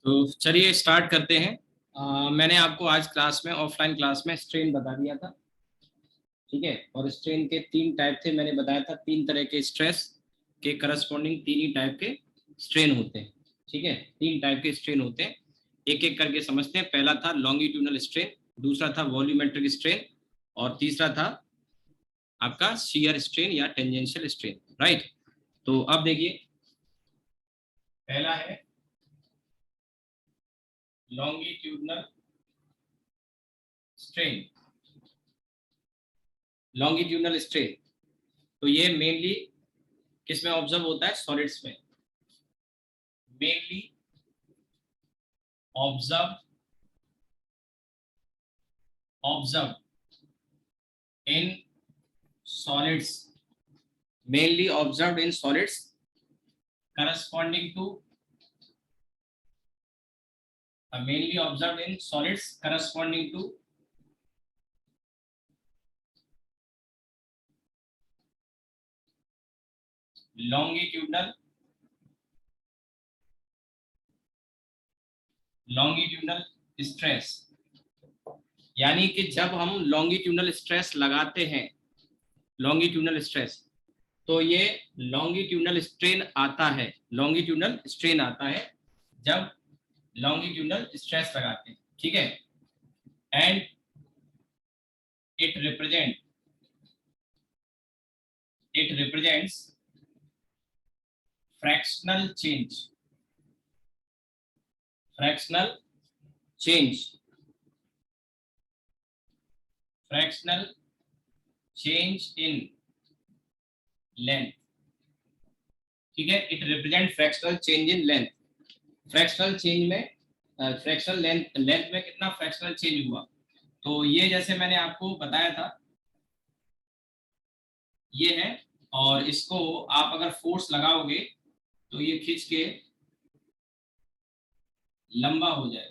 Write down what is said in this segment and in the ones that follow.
तो चलिए स्टार्ट करते हैं। मैंने आपको आज क्लास में ऑफलाइन क्लास में स्ट्रेन बता दिया था, ठीक है। और स्ट्रेन के तीन टाइप थे, मैंने बताया था तीन तरह के स्ट्रेस के करस्पॉन्डिंग तीन ही टाइप के स्ट्रेन होते हैं, ठीक है। तीन टाइप के स्ट्रेन होते हैं, एक एक करके समझते हैं। पहला था लॉन्गिट्यूडनल स्ट्रेन, दूसरा था वॉल्यूमेट्रिक स्ट्रेन, और तीसरा था आपका शियर स्ट्रेन या टेंजेंशियल स्ट्रेन, राइट। तो अब देखिए, पहला है लॉन्गिट्यूडनल स्ट्रेन। लॉन्गिट्यूडनल स्ट्रेन तो ये मेनली किस में ऑब्जर्व होता है? सॉलिड्स में। Mainly observe observe in solids, mainly observed in solids corresponding to mainly observed in solids corresponding to longitudinal stress. यानी कि जब हम लॉन्गिट्यूडनल स्ट्रेस लगाते हैं, लॉन्गिट्यूडनल स्ट्रेस, तो ये लॉन्गिट्यूडनल स्ट्रेन आता है, लॉन्गिट्यूडनल स्ट्रेन आता है जब लॉन्गिट्यूडनल स्ट्रेस लगाते हैं, ठीक है। And it represents fractional change fractional change in length, ठीक है। It represent fractional change in length. Fractional change में फ्रैक्शनल लेंथ में कितना फ्रैक्शनल चेंज हुआ, तो ये जैसे मैंने आपको बताया था, ये है। और इसको आप अगर फोर्स लगाओगे तो ये खींच के लंबा हो जाएगा,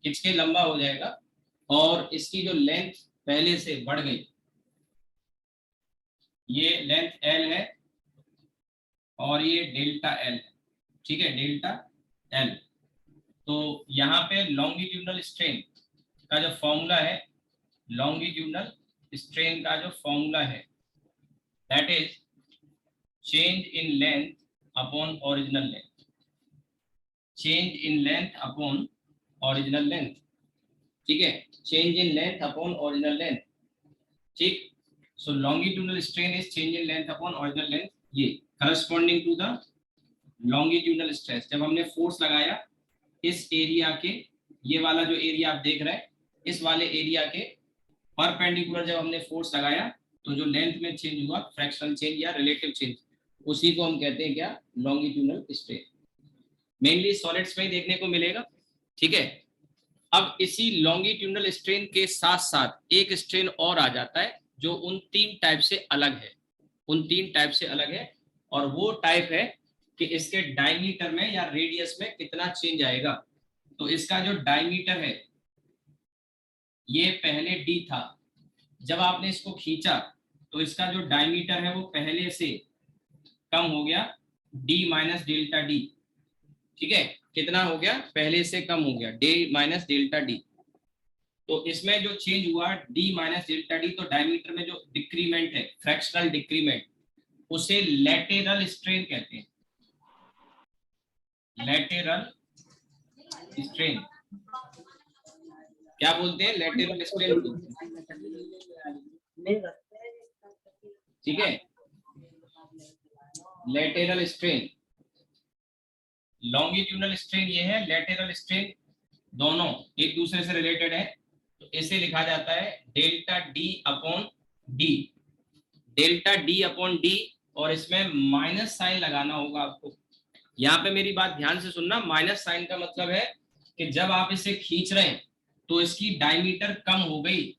खींच के लंबा हो जाएगा। और इसकी जो लेंथ पहले से बढ़ गई, ये लेंथ एल है और ये डेल्टा एल है, ठीक है, डेल्टा एल। तो यहाँ पे लॉन्गिट्यूडनल स्ट्रेन का जो फॉर्मूला है, लॉन्गिट्यूडनल स्ट्रेन का जो फॉर्मूला है, that is change in length upon original length, change in length upon original length, ठीक है, change in length upon original length, ठीक। So longitudinal strain is change in length upon original length, ये corresponding to the longitudinal stress. जब हमने force लगाया इस area के, ये वाला जो एरिया आप देख रहे हैं, इस वाले एरिया के परपेंडिकुलर जब हमने फोर्स लगाया, तो जो लेंथ में चेंज हुआ, फ्रैक्शनल चेंज या रिलेटिव चेंज, उसी को हम कहते हैं क्या? Longitudinal strain. मेनली सॉलिड्स में ही देखने को मिलेगा, ठीक है। अब इसी लॉन्गिट्यूडनल स्ट्रेन के साथ साथ एक स्ट्रेन और आ जाता है जो उन तीन टाइप से अलग है, उन तीन टाइप से अलग है। और वो टाइप है कि इसके डायमीटर में या रेडियस में कितना चेंज आएगा। तो इसका जो डायमीटर है, ये पहले डी था, जब आपने इसको खींचा तो इसका जो डायमीटर है वो पहले से कम हो गया, डी माइनस डेल्टा डी, ठीक है। कितना हो गया? पहले से कम हो गया, डी माइनस डेल्टा डी। तो इसमें जो चेंज हुआ डी माइनस डेल्टा डी, तो डायमीटर में जो डिक्रीमेंट है, फ्रैक्शनल डिक्रीमेंट, उसे लैटेरल स्ट्रेन कहते हैं, लैटेरल स्ट्रेन। क्या बोलते हैं? लैटेरल स्ट्रेन, ठीक है, लैटेरल स्ट्रेन। लॉन्गिट्यूडनल स्ट्रेन ये है, लैटेरल स्ट्रेन दोनों एक दूसरे से रिलेटेड है। तो इसे लिखा जाता है delta D upon D, delta D upon D. और इसमें माइनस साइन लगाना होगा आपको। यहाँ पे मेरी बात ध्यान से सुनना, माइनस साइन का मतलब है कि जब आप इसे खींच रहे हैं तो इसकी डायमीटर कम हो गई,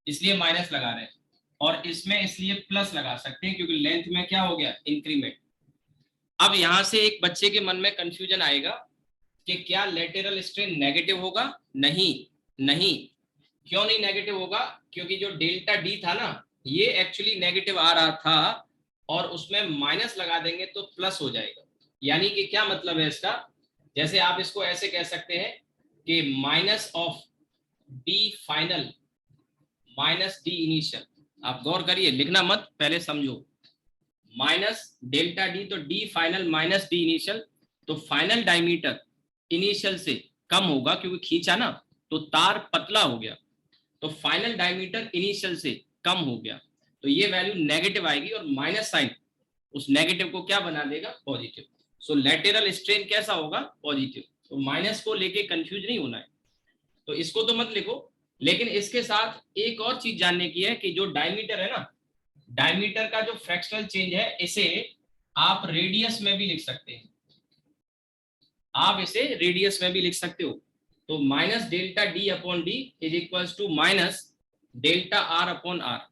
इसलिए माइनस लगा रहे हैं। और इसमें इसलिए प्लस लगा सकते हैं क्योंकि लेंथ में क्या हो गया? इंक्रीमेंट। अब यहां से एक बच्चे के मन में कंफ्यूजन आएगा कि क्या लेटेरल स्ट्रेन नेगेटिव होगा? नहीं, नहीं। क्यों नहीं नेगेटिव होगा? क्योंकि जो डेल्टा डी था ना, ये एक्चुअली नेगेटिव आ रहा था और उसमें माइनस लगा देंगे तो प्लस हो जाएगा। यानी कि क्या मतलब है इसका, जैसे आप इसको ऐसे कह सकते हैं कि minus of D final minus D initial. आप गौर करिए, लिखना मत, पहले समझो। माइनस डेल्टा डी, तो D final minus D initial, तो फाइनल डायमीटर इनिशियल से कम होगा क्योंकि खींचा ना, तो तार पतला हो गया, तो फाइनल डायमीटर इनिशियल से कम हो गया, तो ये वैल्यू नेगेटिव आएगी और माइनस साइन उस नेगेटिव को क्या बना देगा, पॉजिटिव। सो लैटेरल स्ट्रेन कैसा होगा, पॉजिटिव। तो माइनस को लेके कंफ्यूज नहीं होना है, तो इसको तो मत लिखो, लेकिन इसके साथ एक और चीज जानने की है कि जो डायमीटर है ना, डायमीटर का जो फ्रैक्शनल चेंज है, इसे आप रेडियस में भी लिख सकते हैं। आप इसे रेडियस में भी लिख सकते हो। तो minus delta D upon D is equals to minus delta R upon R.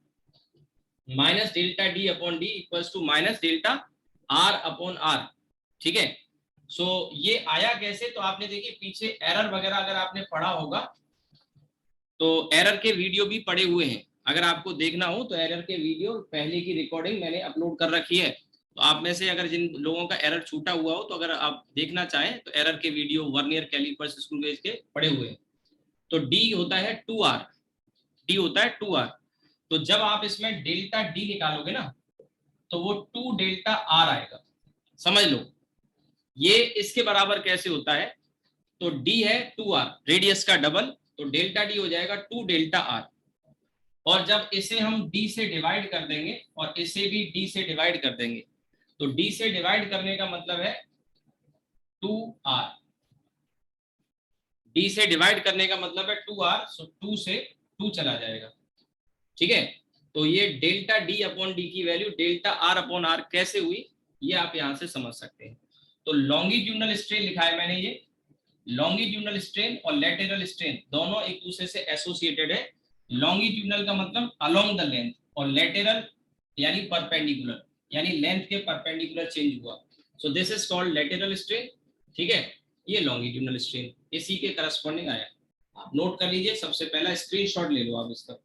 Minus delta D upon D equals to minus delta R upon R. ठीक है। सो ये आया कैसे, तो आपने देखिए पीछे एरर वगैरह अगर आपने पढ़ा होगा तो एरर के वीडियो भी पड़े हुए हैं। अगर आपको देखना हो तो एरर के वीडियो पहले की रिकॉर्डिंग मैंने अपलोड कर रखी है। तो आप में से अगर जिन लोगों का एरर छूटा हुआ हो, तो अगर आप देखना चाहें तो एरर के video vernier callipers screw gauge के पड़े हुए हैं। तो डी होता है 2r, डी होता है 2r। तो जब आप इसमें डेल्टा डी निकालोगे ना, तो वो 2 डेल्टा आर आएगा। समझ लो ये इसके बराबर कैसे होता है, तो डी है 2r, रेडियस का डबल, तो डेल्टा डी हो जाएगा 2 डेल्टा आर। और जब इसे हम d से डिवाइड कर देंगे और इसे भी d से डिवाइड कर देंगे, तो d से डिवाइड करने का मतलब है 2r, d से डिवाइड करने का मतलब है 2r, सो 2 से 2 चला जाएगा। ठीक है। तो ये डेल्टा डी अपॉन डी की value delta R upon R कैसे हुई, ये आप यहां से समझ सकते हैं। तो लॉन्गिट्यूडनल स्ट्रेन लिखा है मैंने, ये लॉन्गिट्यूडनल स्ट्रेन और लैटेरल स्ट्रेन दोनों एक दूसरे से एसोसिएटेड है। लॉन्गिट्यूडनल का मतलब अलोंग द लेंथ, और लैटेरल यानी परपेंडिकुलर, यानी लेंथ के परपेंडिकुलर चेंज हुआ। So this is called lateral strain. ठीक है। ये लॉन्गिट्यूडनल स्ट्रेन इसी के करस्पॉन्डिंग आया। आप नोट कर लीजिए, सबसे पहला स्क्रीनशॉट ले लो आप इसका।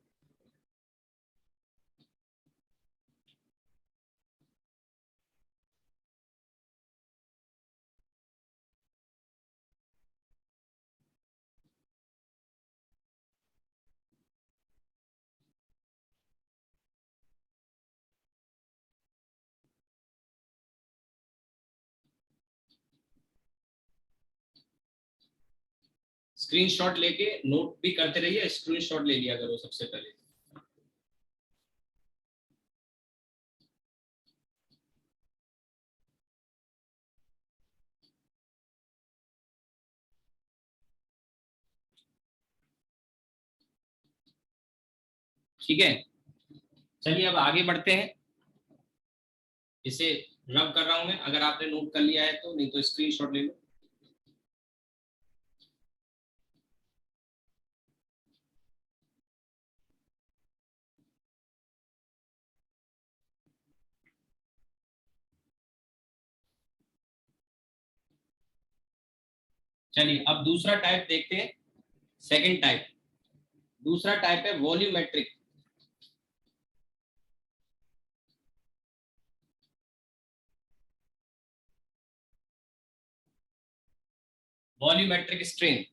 स्क्रीनशॉट लेके नोट भी करते रहिए, स्क्रीनशॉट ले लिया करो सबसे पहले। ठीक है। चलिए अब आगे बढ़ते हैं। इसे रब कर रहा हूं मैं, अगर आपने नोट कर लिया है तो, नहीं तो स्क्रीनशॉट ले लो। चलिए अब दूसरा टाइप देखते हैं, सेकंड टाइप। दूसरा टाइप है वॉल्यूमेट्रिक। Volumetric strain.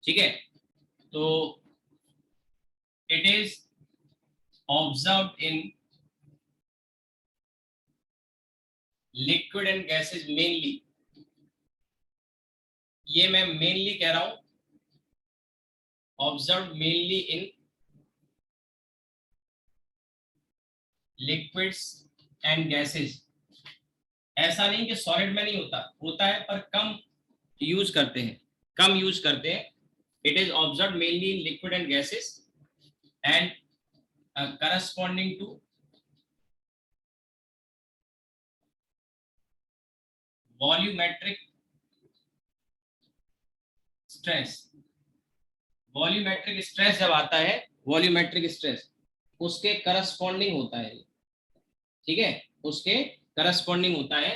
ठीक है। तो it is observed in liquid and gases mainly. ये मैं मेनली कह रहा हूं, observed mainly in liquids and gases. ऐसा नहीं कि सॉलिड में नहीं होता, होता है पर कम यूज करते हैं, कम यूज करते हैं। It is observed mainly in liquid and gases and corresponding to volumetric stress. Volumetric stress जब आता है, वॉल्यूमेट्रिक स्ट्रेस उसके करस्पॉन्डिंग होता है। ठीक है, उसके करस्पॉन्डिंग होता है।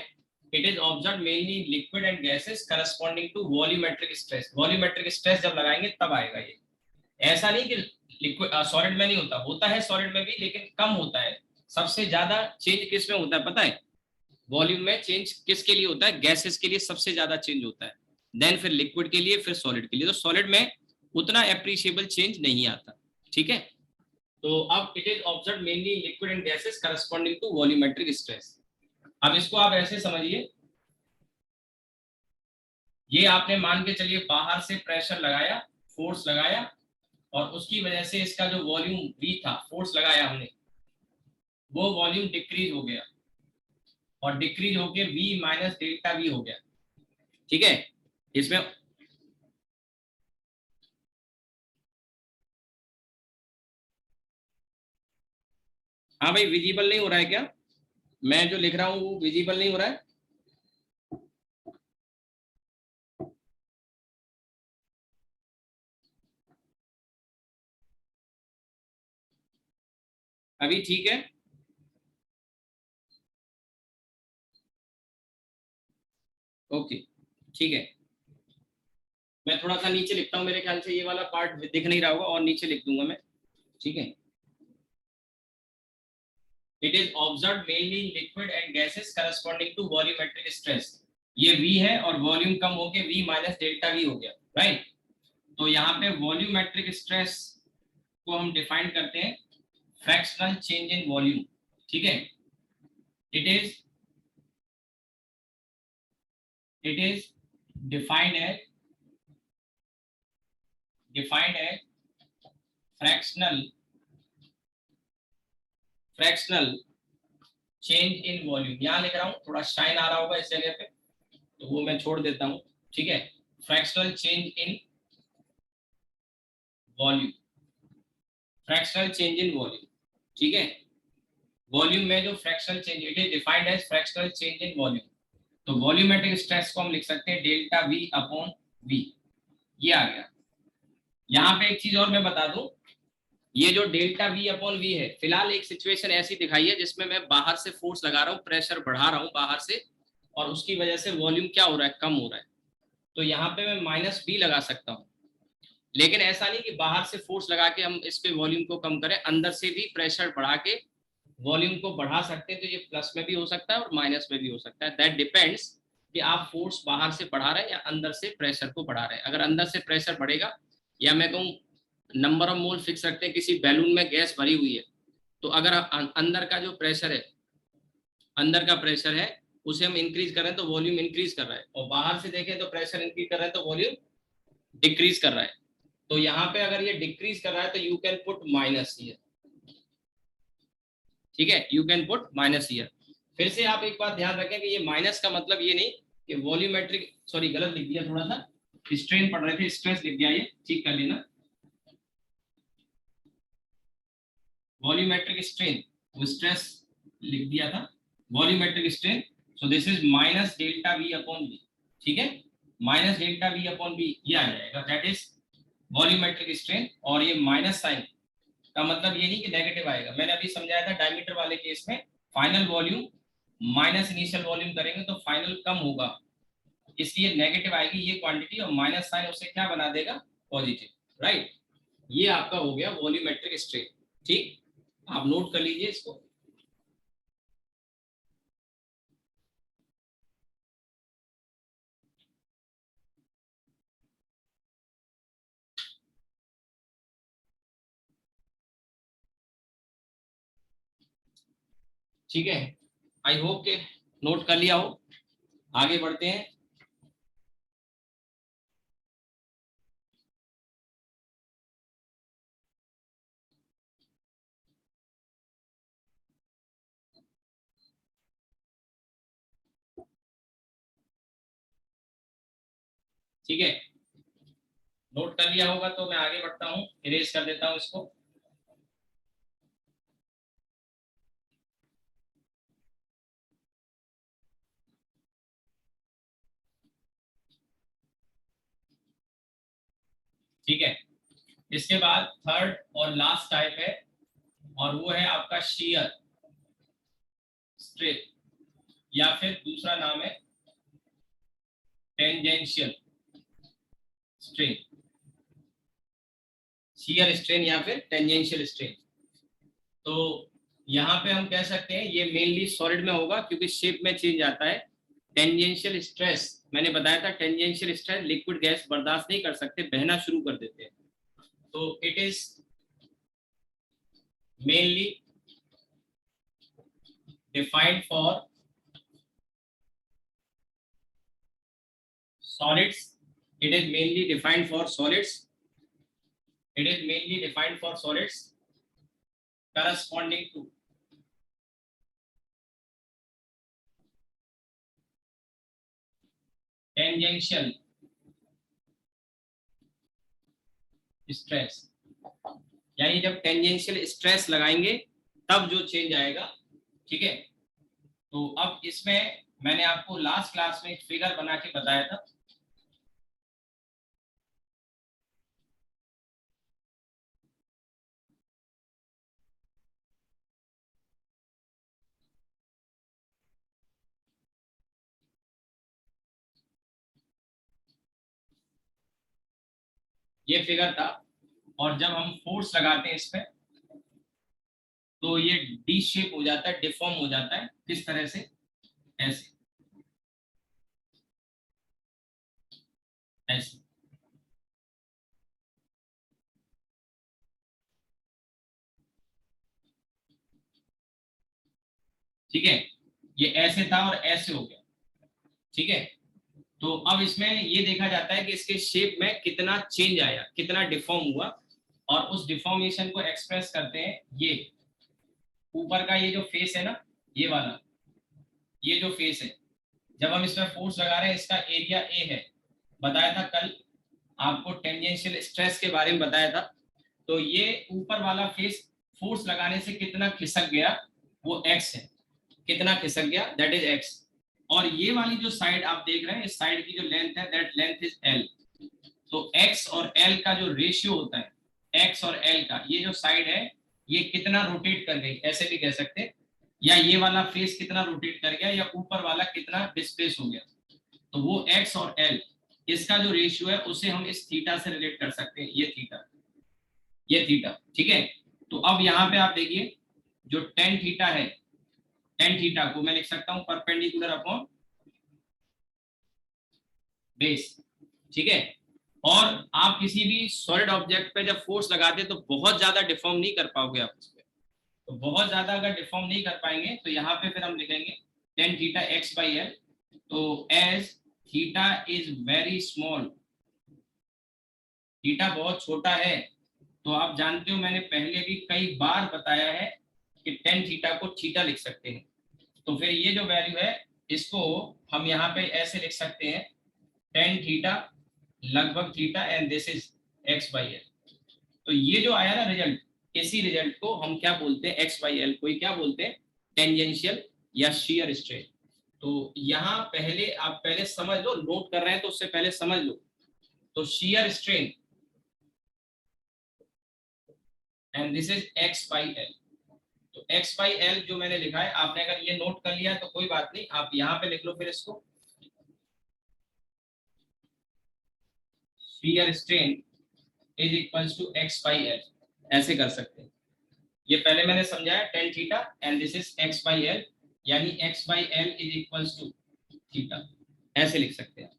It is observe mainly liquid and gases corresponding to volumetric stress. Volumetric stress जब लगाएंगे तब आएगा ये। ऐसा नहीं कि लिक्विड सॉलिड में नहीं होता, होता है सॉलिड में भी लेकिन कम होता है। सबसे ज्यादा चेंज किस में होता है पता है? वॉल्यूम में चेंज किसके लिए होता है? गैसेस के लिए सबसे ज्यादा चेंज होता है, देन फिर लिक्विड के लिए, फिर सॉलिड के लिए। तो सॉलिड में उतना एप्रिशिएबल चेंज नहीं आता। ठीक है, तो अब it is observe mainly liquid and gases corresponding to volumetric stress. अब इसको आप ऐसे समझिए, ये आपने मान के चलिए बाहर से प्रेशर लगाया, फोर्स लगाया, और उसकी वजह से इसका जो वॉल्यूम वी था, फोर्स लगाया हमने, वो वॉल्यूम डिक्रीज हो गया, और डिक्रीज होके वी माइनस डेल्टा वी हो गया। ठीक है, इसमें हाँ भाई, विजिबल नहीं हो रहा है क्या? मैं जो लिख रहा हूँ वो विजिबल नहीं हो रहा है? अभी ठीक है? ओके, ठीक है। मैं थोड़ा सा नीचे लिखता हूँ, मेरे ख्याल से ये वाला पार्ट दिख नहीं रहा होगा, और नीचे लिख दूंगा मैं। ठीक है, it is observe mainly in liquid and gases corresponding to volumetric stress. ये V है और वॉल्यूम कम होके V माइनस डेल्टा V हो गया, राइट। तो यहाँ पे वॉल्यूमेट्रिक स्ट्रेस को हम डिफाइन करते हैं फ्रैक्शनल चेंज इन वॉल्यूम। ठीक है, it is it is defined as defined as fractional fractional change in volume. यहाँ लिख रहा हूँ, थोड़ा शाइन आ रहा होगा इस जगह पे, तो वो मैं छोड़ देता हूँ। ठीक है, fractional change in volume, fractional change in volume. ठीक है, वॉल्यूम में जो fractional change, it is defined as fractional change in volume. तो वॉल्यूमेट्रिक स्ट्रेस को हम लिख सकते हैं डेल्टा वी अपॉन वी। ये आ गया। यहाँ पे एक चीज और मैं बता दूं, ये जो डेल्टा वी अपॉन वी है, फिलहाल एक सिचुएशन ऐसी दिखाई है जिसमें मैं बाहर से फोर्स लगा रहा हूँ, प्रेशर बढ़ा रहा हूँ बाहर से, और उसकी वजह से वॉल्यूम क्या हो रहा है? कम हो रहा है। तो यहाँ पे मैं माइनस बी लगा सकता हूँ, लेकिन ऐसा नहीं कि बाहर से फोर्स लगा के हम इस पे वॉल्यूम को कम करें, अंदर से भी प्रेशर बढ़ा के वॉल्यूम को बढ़ा सकते हैं। तो ये प्लस में भी हो सकता है और माइनस में भी हो सकता है, दैट डिपेंड्स कि आप फोर्स बाहर से बढ़ा रहे हैं या अंदर से प्रेशर को बढ़ा रहे हैं। अगर अंदर से प्रेशर बढ़ेगा, या मैं कहूँ नंबर ऑफ मोल फिक्स रखते हैं, किसी बैलून में गैस भरी हुई है, तो अगर अंदर का जो प्रेशर है, अंदर का प्रेशर है, उसे हम इंक्रीज कर रहे हैं तो वॉल्यूम इंक्रीज कर रहा है, और बाहर से देखें तो प्रेशर इंक्रीज कर रहा है तो वॉल्यूम डिक्रीज कर रहा है। तो यहाँ पे अगर ये डिक्रीज कर रहा है तो you can put minus here. ठीक है, you can put minus here. फिर से आप एक बात ध्यान रखें कि ये माइनस का मतलब ये नहीं कि वॉल्यूमेट्रिक, सॉरी गलत लिख दिया, थोड़ा सा स्ट्रेन पढ़ रहे थे, स्ट्रेस लिख दिया, ये ठीक कर लेना। वॉल्यूमेट्रिक स्ट्रेन, वो स्ट्रेस लिख दिया था, volumetric strain. So this is minus delta V upon V. ठीक है, minus delta V upon V ये आ जाएगा, दैट इज वॉल्यूमेट्रिक स्ट्रेन। और ये माइनस साइन का मतलब ये नहीं कि नेगेटिव आएगा। मैंने अभी समझाया था डायमीटर वाले केस में final volume minus initial volume करेंगे तो फाइनल कम होगा, इसलिए नेगेटिव आएगी ये क्वांटिटी, और माइनस साइन उसे क्या बना देगा? Positive, right. ये आपका हो गया वॉल्यूमेट्रिक स्ट्रेन। ठीक, आप नोट कर लीजिए इसको। ठीक है, आई होप के नोट कर लिया हो। आगे बढ़ते हैं। ठीक है, नोट कर लिया होगा तो मैं आगे बढ़ता हूँ, इरेज कर देता हूँ इसको। ठीक है, इसके बाद थर्ड और लास्ट टाइप है, और वो है आपका शेयर स्ट्रेन, या फिर दूसरा नाम है टेंजेंशियल स्ट्रेन। शियर स्ट्रेन या फिर टेंजेंशियल स्ट्रेन। तो यहाँ पे हम कह सकते हैं ये मेनली सॉलिड में होगा क्योंकि शेप में चेंज आता है। टेंजेंशियल स्ट्रेस मैंने बताया था, टेंजेंशियल स्ट्रेस लिक्विड गैस बर्दाश्त नहीं कर सकते, बहना शुरू कर देते हैं। तो it is mainly defined for solids. It is mainly defined for solids. It is mainly defined for solids corresponding to tangential stress। यानी जब टेंजेंशियल स्ट्रेस लगाएंगे तब जो चेंज आएगा। ठीक है, तो अब इसमें मैंने आपको लास्ट क्लास में एक फिगर बना के बताया था। ये फिगर था, और जब हम फोर्स लगाते हैं इसमें तो ये डी शेप हो जाता है, डिफॉर्म हो जाता है। किस तरह से? ऐसे ऐसे। ठीक है, ये ऐसे था और ऐसे हो गया। ठीक है, तो अब इसमें ये देखा जाता है कि इसके शेप में कितना चेंज आया, कितना डिफॉर्म हुआ, और उस डिफॉर्मेशन को एक्सप्रेस करते हैं। ये ऊपर का ये जो फेस है ना, ये वाला, ये जो फेस है, जब हम इसमें फोर्स लगा रहे हैं, इसका एरिया ए है। बताया था कल आपको टेंजेंशियल स्ट्रेस के बारे में बताया था। तो ये ऊपर वाला फेस फोर्स लगाने से कितना खिसक गया, वो एक्स है। कितना खिसक गया, दैट इज एक्स। और ये वाली जो साइड आप देख रहे हैं, इस साइड की जो लेंथ है, दैट लेंथ इज एल। तो एक्स और एल का जो रेशियो होता है, एक्स और एल का, ये जो साइड है ये कितना रोटेट कर गई, ऐसे भी कह सकते हैं। या ये वाला फेस कितना रोटेट कर गया, या ऊपर वाला कितना डिस्प्लेस हो गया। तो वो एक्स और एल, इसका जो रेशियो है उसे हम इस थीटा से रिलेट कर सकते हैं। ये थीटा, ये थीटा। ठीक है, तो अब यहाँ पे आप देखिए, जो टेन थीटा है, टेन थीटा को मैं लिख सकता हूँ परपेंडिकुलर अपॉन बेस। ठीक है, और आप किसी भी सॉलिड ऑब्जेक्ट पे जब फोर्स लगाते हैं तो बहुत ज्यादा डिफॉर्म नहीं कर पाओगे आप उस पे। तो बहुत ज्यादा अगर डिफॉर्म नहीं कर पाएंगे तो यहाँ पे फिर हम लिखेंगे tan theta X by L. तो as theta is very small, theta बहुत छोटा है, तो आप जानते हो मैंने पहले भी कई बार बताया है कि टेन थीटा को थीटा लिख सकते हैं। तो फिर ये जो वैल्यू है इसको हम यहाँ पे ऐसे लिख सकते हैं, टेन थीटा लगभग theta and this is X by L. तो ये जो आया ना रिजल्ट, इसी रिजल्ट को हम क्या बोलते हैं, एक्स बाई एल को ही क्या बोलते हैं, टेंजेंशियल या शियर स्ट्रेन। तो यहाँ पहले आप पहले समझ लो, नोट कर रहे हैं तो उससे पहले समझ लो। तो shear strain and this is X by L. तो एक्स बाई एल जो मैंने लिखा है, आपने अगर ये नोट कर लिया तो कोई बात नहीं, आप यहाँ पे लिख लो फिर इसको, shear strain is equals to X by L. ऐसे कर सकते हैं। ये पहले मैंने समझाया, tan theta and this is X by L, यानी X by L is equals to theta. ऐसे लिख सकते हैं।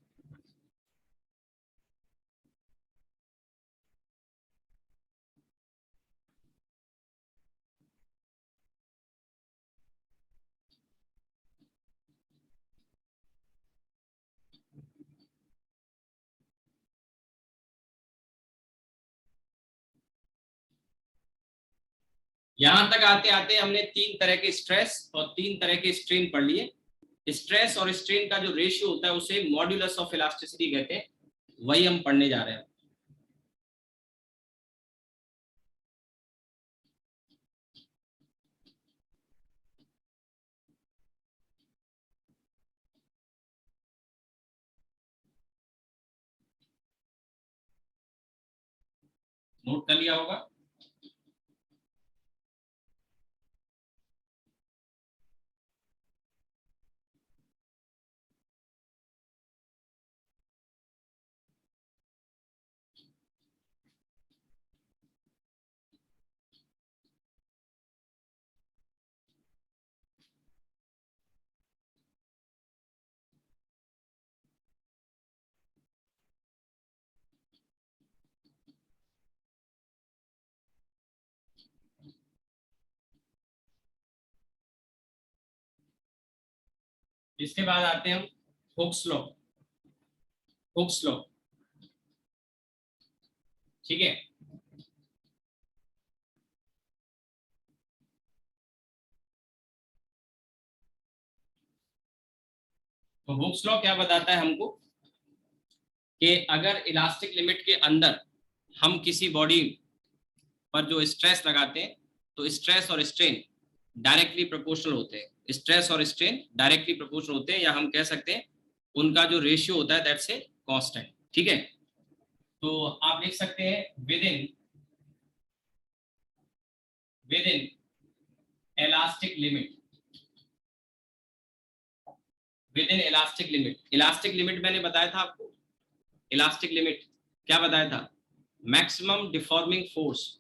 यहां तक आते आते हमने तीन तरह के स्ट्रेस और तीन तरह के स्ट्रेन पढ़ लिए। स्ट्रेस और स्ट्रेन का जो रेशियो होता है उसे मॉड्यूलस ऑफ इलास्टिसिटी कहते हैं, वही हम पढ़ने जा रहे हैं। नोट कर लिया होगा। इसके बाद आते हैं हम हुक्स लॉ। हुक्स लॉ, ठीक है। तो हुक्स लॉ क्या बताता है हमको कि अगर इलास्टिक लिमिट के अंदर हम किसी बॉडी पर जो स्ट्रेस लगाते हैं तो स्ट्रेस और स्ट्रेन डायरेक्टली प्रोपोर्शनल होते हैं। स्ट्रेस और स्ट्रेन डायरेक्टली प्रोपोर्शनल होते हैं, या हम कह सकते हैं उनका जो रेशियो होता है दैट्स ए कांस्टेंट, ठीक है। तो आप लिख सकते हैं with in elastic limit, with in elastic limit. Elastic limit मैंने बताया था आपको, इलास्टिक लिमिट क्या बताया था, maximum deforming force,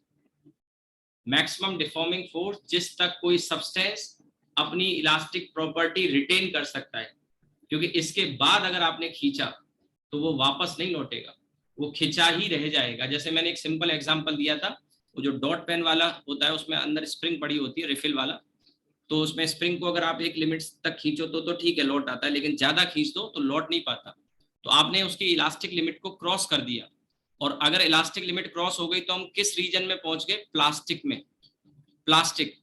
maximum deforming force जिस तक कोई सब्सटेंस अपनी इलास्टिक प्रॉपर्टी रिटेन कर सकता है, क्योंकि इसके बाद अगर आपने खींचा तो वो वापस नहीं लौटेगा, वो खिंचा ही रह जाएगा। जैसे मैंने एक सिंपल एग्जांपल दिया था, वो जो डॉट पेन वाला होता है उसमें अंदर स्प्रिंग पड़ी होती है रिफिल वाला, तो उसमें स्प्रिंग को अगर आप एक लिमिट तक खींचो तो ठीक है लौट आता है, लेकिन ज्यादा खींच दो तो लौट नहीं पाता। तो आपने उसकी इलास्टिक लिमिट को क्रॉस कर दिया, और अगर इलास्टिक लिमिट क्रॉस हो गई तो हम किस रीजन में पहुंच गए, प्लास्टिक में। प्लास्टिक,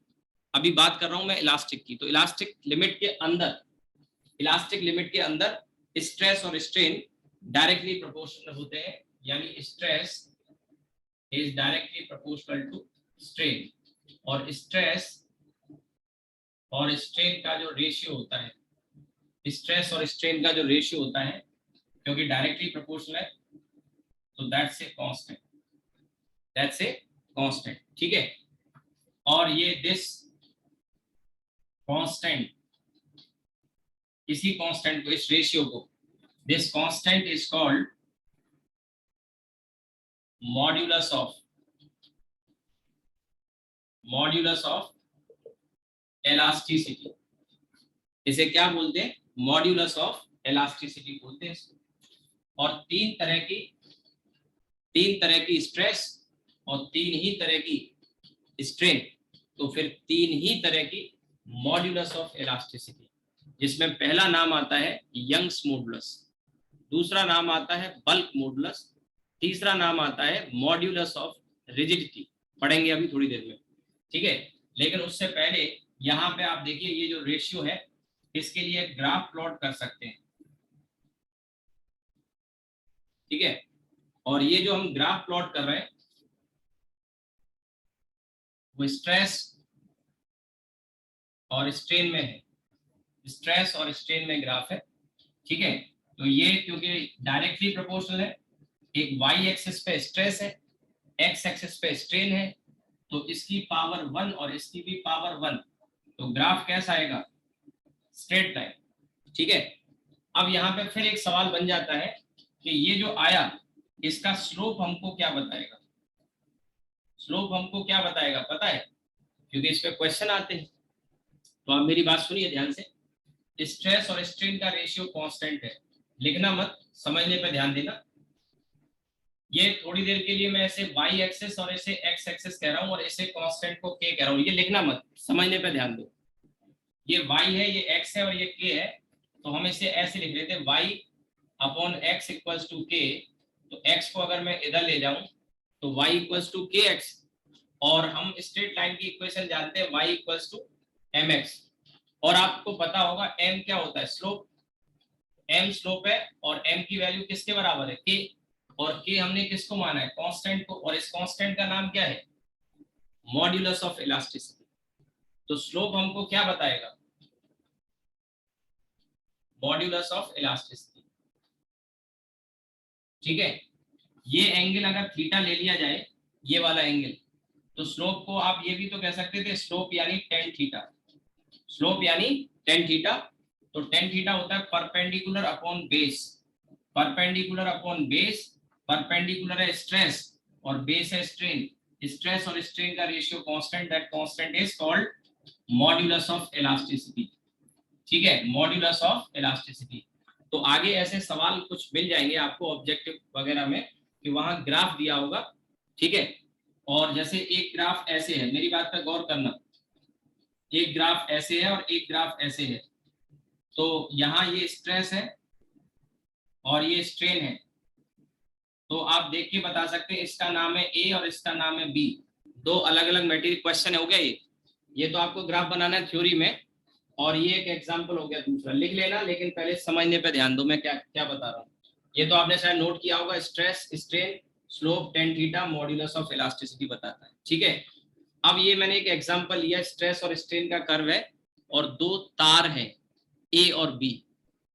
अभी बात कर रहा हूं मैं इलास्टिक की। तो इलास्टिक लिमिट के अंदर, इलास्टिक लिमिट के अंदर स्ट्रेस और स्ट्रेन डायरेक्टली प्रोपोर्शनल होते हैं, यानी stress is directly proportional to strain, और स्ट्रेस और स्ट्रेन का जो रेशियो होता है, स्ट्रेस और स्ट्रेन का जो रेशियो होता है, क्योंकि डायरेक्टली प्रोपोर्शनल है तो that's a constant, that's a constant, ठीक है। और ये दिस कांस्टेंट, इसी कांस्टेंट को, इस रेशियो को, this constant is called modulus of, modulus of elasticity. इसे क्या बोलते हैं, मॉड्यूलस ऑफ इलास्टिसिटी बोलते हैं इसको। और तीन तरह की स्ट्रेस और तीन ही तरह की स्ट्रेन, तो फिर तीन ही तरह की मॉड्यूलस ऑफ इलास्टिसिटी, जिसमें पहला नाम आता है यंग्स मॉडुलस, दूसरा नाम आता है बल्क मॉडुलस, तीसरा नाम आता है मॉड्यूलस ऑफ रिजिडिटी। पढ़ेंगे अभी थोड़ी देर में, ठीक है। लेकिन उससे पहले यहाँ पे आप देखिए ये जो रेशियो है, इसके लिए ग्राफ प्लॉट कर सकते हैं, ठीक है। और ये जो हम ग्राफ प्लॉट कर रहे हैं वो स्ट्रेस और स्ट्रेन में है, स्ट्रेस और स्ट्रेन में ग्राफ है, ठीक है। तो ये क्योंकि डायरेक्टली प्रोपोर्शनल है, एक वाई एक्सिस पे स्ट्रेस है, एक्स एक्सिस पे स्ट्रेन है, तो इसकी पावर 1 और इसकी भी पावर 1, तो ग्राफ कैसा आएगा, स्ट्रेट लाइन, ठीक है। अब यहाँ पे फिर एक सवाल बन जाता है कि ये जो आया इसका स्लोप हमको क्या बताएगा, स्लोप हमको क्या बताएगा पता है, क्योंकि इस पे क्वेश्चन आते हैं। तो आप मेरी बात सुनिए ध्यान से, स्ट्रेस और स्ट्रेन का रेशियो कांस्टेंट है, लिखना मत, समझने पे ध्यान देना। ये थोड़ी देर के लिए मैं इसे वाई एक्सिस और इसे एक्स एक्सिस कह रहा हूँ, और इसे कांस्टेंट को के कह रहा हूँ, ये लिखना मत, समझने पे ध्यान दो। ये वाई है, ये एक्स है और ये के है, तो हम इसे ऐसे लिख लेते हैं Y upon X equals to K. तो एक्स को अगर मैं इधर ले जाऊं तो Y equals to K X, और हम स्ट्रेट लाइन की इक्वेशन जानते हैं y equals to M X. और आपको पता होगा m क्या होता है, स्लोप, m स्लोप है, और m की वैल्यू किसके बराबर है, k, और k हमने किसको माना है, कांस्टेंट को, और इस कांस्टेंट का नाम क्या है, मॉड्यूलस ऑफ इलास्टिसिटी। तो स्लोप हमको क्या बताएगा, मॉड्यूलस ऑफ इलास्टिसिटी, ठीक है। ये एंगल अगर थीटा ले लिया जाए, ये वाला एंगल, तो स्लोप को आप ये भी तो कह सकते थे स्लोप यानी टेन थीटा, स्लोप यानी टेन थीटा। तो टेन थीटा होता है perpendicular upon base, perpendicular upon base, perpendicular है स्ट्रेस और बेस है स्ट्रेन, स्ट्रेस और स्ट्रेन का ratio constant, that constant is called modulus of elasticity, ठीक है, मॉड्यूलस ऑफ इलास्टिसिटी। तो आगे ऐसे सवाल कुछ मिल जाएंगे आपको ऑब्जेक्टिव वगैरह में, कि वहां ग्राफ दिया होगा, ठीक है। और जैसे एक ग्राफ ऐसे है, मेरी बात पर गौर करना, एक ग्राफ ऐसे है और एक ग्राफ ऐसे है, तो यहाँ ये स्ट्रेस है और ये स्ट्रेन है, तो आप देख के बता सकते हैं इसका नाम है ए और इसका नाम है बी। दो अलग अलग मटेरियल क्वेश्चन हो गया ये तो आपको ग्राफ बनाना है थ्योरी में, और ये एक एग्जांपल हो गया दूसरा, लिख लेना लेकिन पहले समझने पे ध्यान दो मैं क्या क्या बता रहा हूँ। ये तो आपने शायद नोट किया होगा, stress strain slope tan theta modulus of elasticity बताता है, ठीक है। अब ये मैंने एक एग्जांपल लिया, स्ट्रेस और स्ट्रेन का कर्व है और दो तार हैं ए और बी,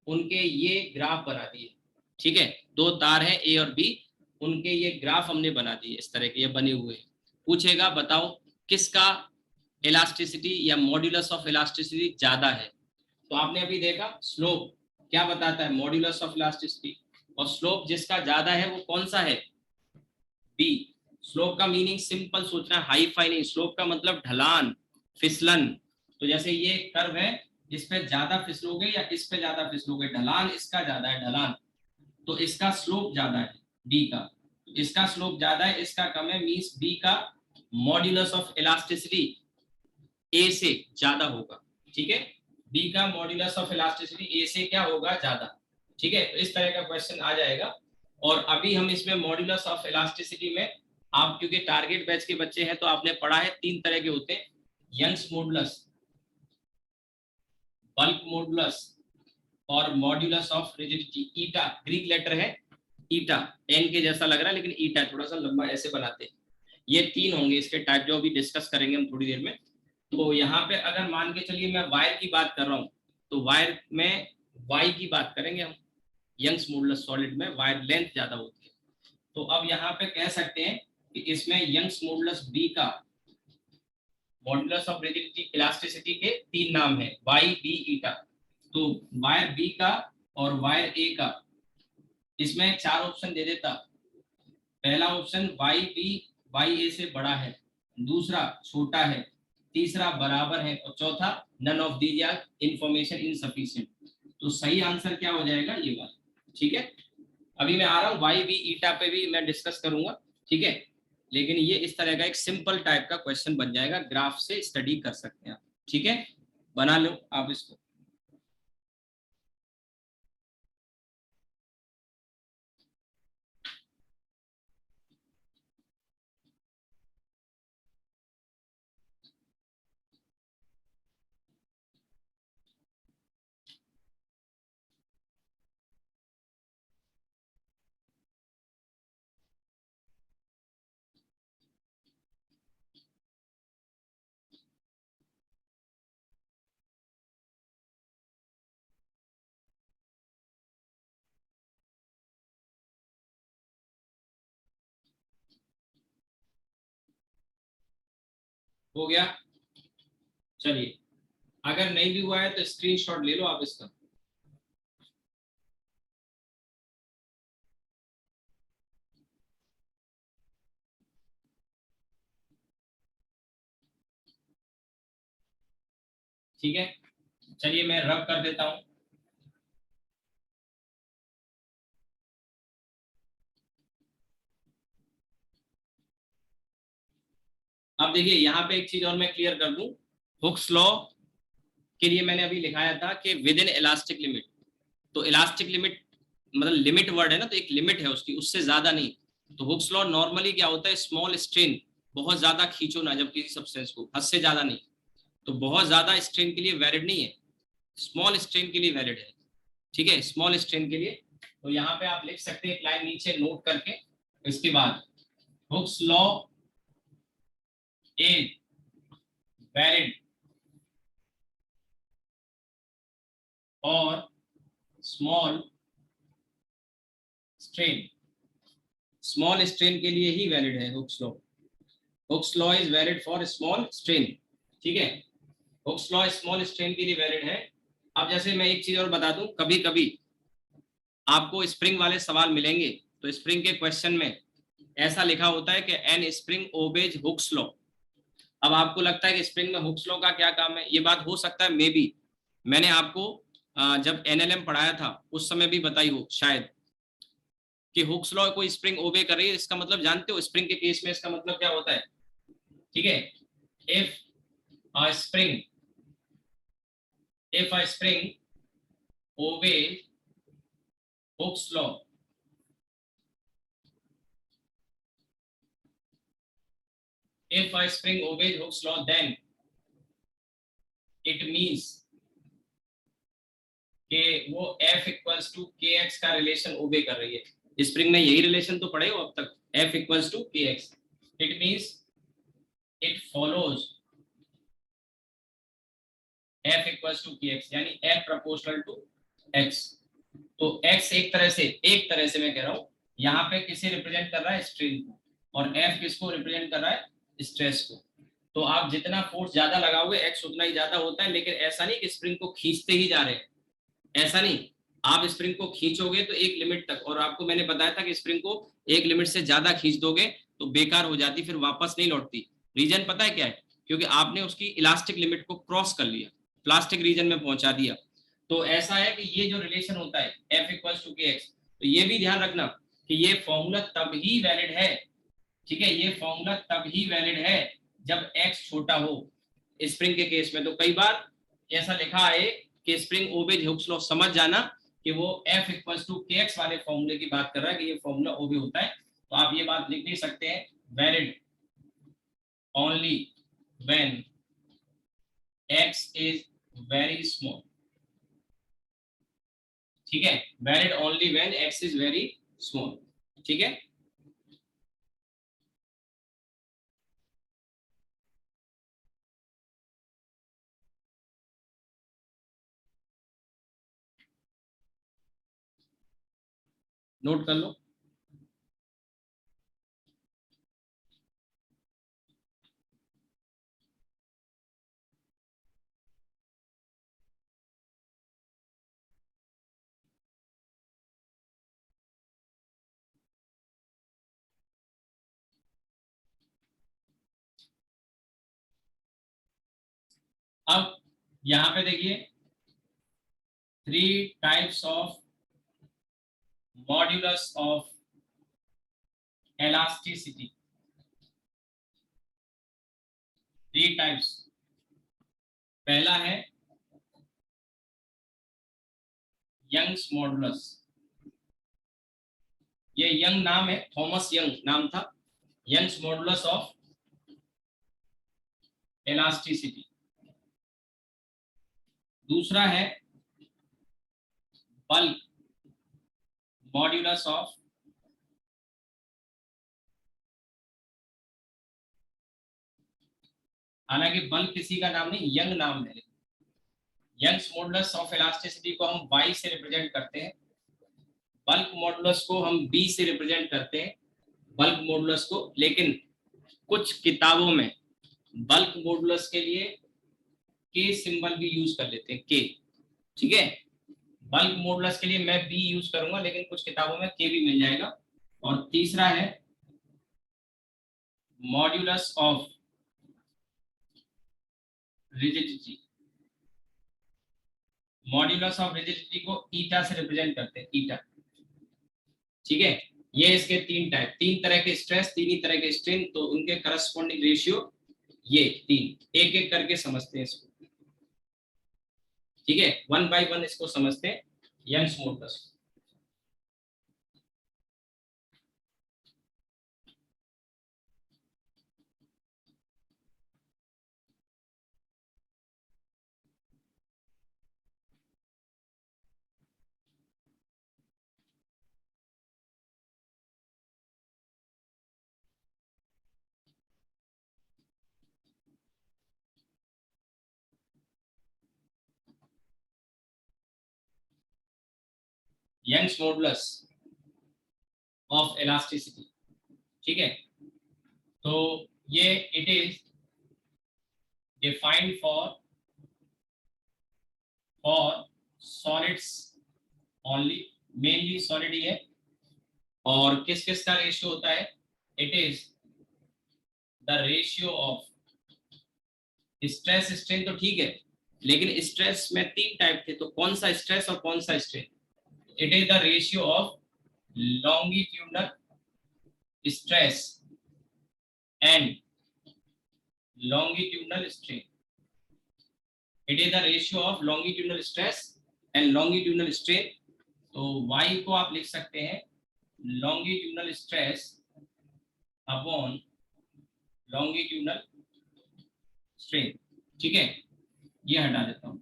उनके ये ग्राफ बना दिए, ठीक है। दो तार हैं ए और बी, उनके ये ग्राफ हमने बना दिए, इस तरह के ये बने हुए। पूछेगा बताओ किसका इलास्टिसिटी या मॉड्यूलस ऑफ इलास्टिसिटी ज्यादा है। तो आपने अभी देखा स्लोप क्या बताता है, मॉड्यूलस ऑफ इलास्टिसिटी, और स्लोप जिसका ज्यादा है वो कौन सा है, बी। स्लोप का मीनिंग सिंपल सोचना, हाई फाई नहीं, स्लोप का मतलब ढलान फिसलन। तो जैसे ये कर्व है, इस पे ज्यादा फिसलोगे या इस पे ज्यादा फिसलोगे, ढलान इसका ज्यादा है ढलान, तो इसका स्लोप ज्यादा है बी का, इसका स्लोप ज्यादा है इसका कम है, मींस बी का मॉड्यूलस ऑफ इलास्टिसिटी ए से ज्यादा होगा, ठीक है। बी का मॉड्यूलस ऑफ इलास्टिसिटी ए से क्या होगा, ज्यादा, ठीक है। तो इस तरह का क्वेश्चन आ जाएगा। और अभी हम इसमें मॉड्यूलस ऑफ इलास्टिसिटी में, आप क्योंकि टारगेट बैच के बच्चे हैं तो आपने पढ़ा है तीन तरह के होते हैं, यंग्स मॉडुलस, बल्क मॉडुलस और modulus of rigidity. Eta Greek letter है, ईटा एन के जैसा लग रहा है लेकिन ईटा थोड़ा सा लंबा ऐसे बनाते हैं। ये तीन होंगे इसके टाइप जो अभी डिस्कस करेंगे हम थोड़ी देर में। तो यहाँ पे अगर मान के चलिए मैं वायर की बात कर रहा हूँ, तो वायर में वाई की बात करेंगे हम, यंग्स मॉडुलस सॉलिड में वायर लेंथ ज्यादा होती है। तो अब यहाँ पे कह सकते हैं कि इसमें यंग्स मॉडुलस बी का मॉडुलस ऑफ रिजिडिटी इलास्टिसिटी के तीन नाम है, वाई बी ईटा। तो वायर बी का और वायर ए का, इसमें चार ऑप्शन दे देता। पहला ऑप्शन वाई बी वाई ए से बड़ा है, दूसरा छोटा है, तीसरा बराबर है और चौथा none of these are information insufficient. तो सही आंसर क्या हो जाएगा, ये वाला, ठीक है। अभी मैं आ रहा हूँ वाई बी ईटा पे भी मैं डिस्कस करूंगा, ठीक है। लेकिन ये इस तरह का एक सिंपल टाइप का क्वेश्चन बन जाएगा, ग्राफ से स्टडी कर सकते हैं आप, ठीक है। बना लो आप इसको। हो गया, चलिए। अगर नहीं भी हुआ है तो स्क्रीनशॉट ले लो आप इसका। ठीक है, चलिए मैं रब कर देता हूं। अब देखिए यहाँ पे एक चीज और मैं क्लियर कर दूं, हुक्स लॉ के लिए मैंने अभी लिखाया था कि विद इन इलास्टिक लिमिट। तो इलास्टिक लिमिट मतलब लिमिट वर्ड है ना, तो एक लिमिट है उसकी, उससे ज्यादा नहीं। तो हुक्स लॉ नॉर्मली क्या होता है, स्मॉल स्ट्रेन, बहुत ज्यादा खींचो ना जब किसी सब्सटेंस को, हद से ज्यादा नहीं। तो बहुत ज्यादा स्ट्रेन के लिए वैलिड नहीं है, स्मॉल स्ट्रेन के लिए वैलिड है, ठीक है, स्मॉल स्ट्रेन के लिए। तो यहाँ पे आप लिख सकते हैं एक लाइन नीचे नोट करके, इसके बाद हुक्स लॉ इज वैलिड और स्मॉल स्ट्रेन, स्मॉल स्ट्रेन के लिए ही वैलिड है Hooke's law. Hooke's law is valid for small strain, ठीक है। हुक्स लॉ स्मॉल स्ट्रेन के लिए वैलिड है। अब जैसे मैं एक चीज और बता दूं, कभी कभी आपको स्प्रिंग वाले सवाल मिलेंगे, तो स्प्रिंग के क्वेश्चन में ऐसा लिखा होता है कि an spring obeys Hooke's law. अब आपको लगता है कि स्प्रिंग में हुक्स लॉ का क्या काम है, ये बात हो सकता है मे बी मैंने आपको जब एनएलएम पढ़ाया था उस समय भी बताई हो शायद, कि हुक्स लॉ को स्प्रिंग ओबे कर रही है, इसका मतलब जानते हो स्प्रिंग के केस में इसका मतलब क्या होता है, ठीक है। If a spring obeys Hooke's law, if a spring obeys Hooke's law, then it means कि वो F इक्वल्स टू KX का रिलेशन ओबे कर रही है। स्प्रिंग में यही रिलेशन तो पढ़े हो अब तक, F equals to KX। It means it follows F equals to KX, यानी F प्रोपोर्शनल टू X। तो X एक तरह से मैं कह रहा हूँ यहाँ पे किसे रिप्रेजेंट कर रहा है, स्ट्रेन को, और F किसको रिप्रेजेंट कर रहा है, स्ट्रेस को। तो आप जितना फोर्स ज्यादा लगाओगे X उतना ही ज्यादा होता है, लेकिन ऐसा नहीं कि स्प्रिंग को खींचते ही जा रहे हैं, ऐसा नहीं। आप स्प्रिंग को खींचोगे तो एक लिमिट तक, और आपको मैंने बताया था कि स्प्रिंग को एक लिमिट से ज्यादा खींच दोगे तो बेकार हो जाती, फिर वापस नहीं लौटती। रीजन पता है क्या है, क्योंकि आपने उसकी इलास्टिक लिमिट को क्रॉस कर लिया, प्लास्टिक रीजन में पहुंचा दिया। तो ऐसा है कि ये जो रिलेशन होता है F इक्वल्स टू KX, तो ये भी ध्यान रखना कि ये फॉर्मूला तब ही वैलिड है, ठीक है, ये फॉर्मूला तब ही वैलिड है जब X छोटा हो स्प्रिंग के केस में। तो कई बार ऐसा लिखा है कि स्प्रिंग ओबेज हुक्स लॉ, समझ जाना कि वो F इक्वल्स टू KX वाले फॉर्मूले की बात कर रहा है कि ये फॉर्मूला ओबे होता है। तो आप ये बात लिख नहीं सकते हैं, valid only when X is very small, ठीक है, valid only when X is very small, ठीक है। नोट कर लो। अब यहां पे देखिए 3 types of modulus of elasticity, 3 types. पहला है यंग्स मॉडुलस, ये यंग नाम है, थॉमस यंग नाम था, यंग्स मॉडुलस ऑफ elasticity। दूसरा है बल्क मॉड्यूलस ऑफ, हालांकि बल्क किसी का नाम नहीं, यंग नाम है। यंग्स मॉडुलस ऑफ इलास्टिसिटी को हम Y से रिप्रेजेंट करते हैं, बल्क मॉडुलस को हम B से रिप्रेजेंट करते हैं, बल्क मॉडुलस को। लेकिन कुछ किताबों में बल्क मॉडुलस के लिए K सिंबल भी यूज कर लेते हैं, K, ठीक है। बल्क मॉडुलस के लिए मैं B यूज करूंगा, लेकिन कुछ किताबों में K भी मिल जाएगा। और तीसरा है modulus of rigidity, modulus of rigidity को ईटा से रिप्रेजेंट करते हैं, ईटा, ठीक है। ये इसके 3 टाइप, 3 तरह के स्ट्रेस, 3 ही तरह के स्ट्रेन, तो उनके करस्पॉन्डिंग रेशियो ये 3, एक एक करके समझते हैं इसको, ठीक है, 1 बाय 1 इसको समझते हैं। Young's modulus, Young's modulus of elasticity, ठीक है। तो ये it is defined for solids only, mainly solid ही है। और किस किस का रेशियो होता है, it is the ratio of stress strain, तो ठीक है, लेकिन स्ट्रेस में 3 टाइप थे, तो कौन सा स्ट्रेस और कौन सा strain, it is the ratio of longitudinal stress and longitudinal strain, it is the ratio of longitudinal stress and longitudinal strain, तो y को आप लिख सकते हैं longitudinal stress upon longitudinal strain. ठीक है, ये हटा देता हूं।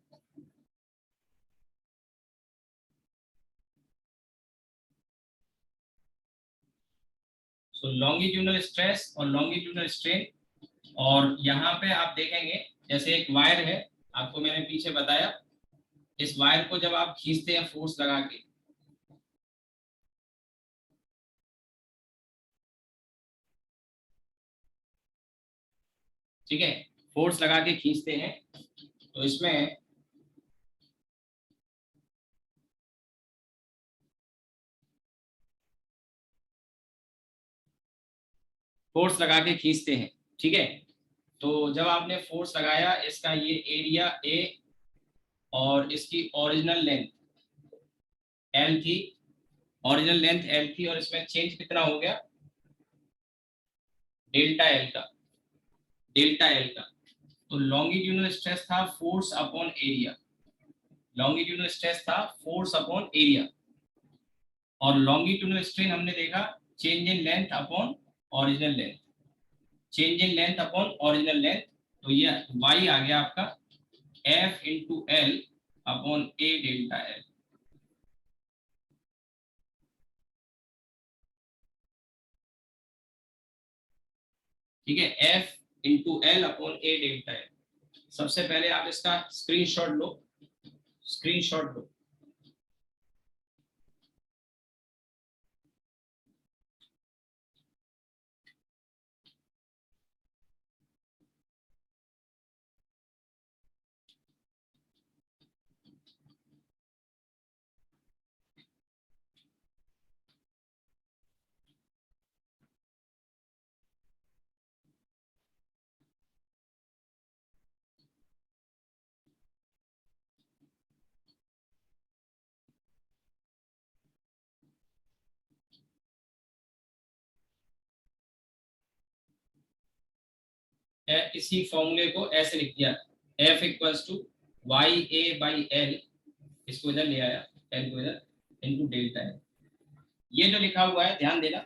सो लॉन्गिट्यूडनल स्ट्रेस और लॉन्गिट्यूडनल स्ट्रेन, और यहाँ पे आप देखेंगे जैसे एक वायर है, आपको मैंने पीछे बताया, इस वायर को जब आप खींचते हैं फोर्स लगा के, ठीक है, फोर्स लगा के खींचते हैं, तो इसमें फोर्स लगा के खींचते हैं, ठीक है। तो जब आपने फोर्स लगाया, इसका ये एरिया ए और इसकी ओरिजिनल लेंथ एल थी, ओरिजिनल लेंथ एल थी, और इसमें चेंज कितना हो गया, डेल्टा एल का, डेल्टा एल का। तो लॉन्गिट्यूडनल स्ट्रेस था force upon area, longitudinal stress था फोर्स अपॉन एरिया, और लॉन्गिट्यूडनल स्ट्रेन हमने देखा change in length upon original length, change in length upon original length. तो ये y आ गया आपका F इंटू एल अपॉन ए डेल्टा एल। ठीक है, F इंटू एल अपॉन ए डेल्टा एल। सबसे पहले आप इसका स्क्रीनशॉट लो, स्क्रीनशॉट लो। इसी फॉर्मूले को ऐसे लिख दिया, F equals to Y A by L, इसको इधर ले आया, एल को इधर, इंटू डेल्टा एल। ये जो लिखा हुआ है ध्यान देना,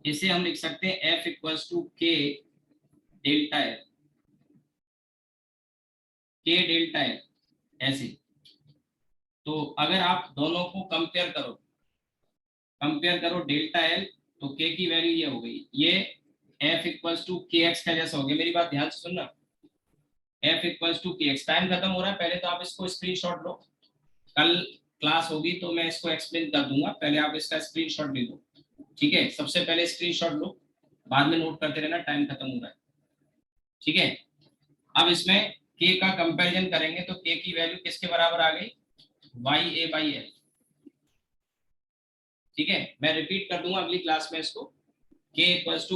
इसे हम लिख सकते हैं F इक्वल्स टू के डेल्टा एल, के डेल्टा एल, ऐसे। तो अगर आप दोनों को कंपेयर करो, कंपेयर करो डेल्टा एल, तो के की वैल्यू ये हो गई, ये F equals to K x का जैसा हो गया। मेरी बात ध्यान से सुनना, F equals to K x. Time खत्म हो रहा है, पहले तो आप इसको स्क्रीनशॉट लो, कल क्लास होगी तो मैं इसको एक्सप्लेन कर दूंगा, पहले आप इसका स्क्रीनशॉट ले लो। ठीक है, सबसे पहले स्क्रीनशॉट लो, बाद में नोट करते रहना, टाइम खत्म हो रहा है। ठीक है, अब इसमें के का कंपैरिजन करेंगे, तो के की वैल्यू किसके बराबर आ गई, वाई ए बाई एल। ठीक है, मैं रिपीट कर दूंगा अगली क्लास में इसको, के इक्वल्स टू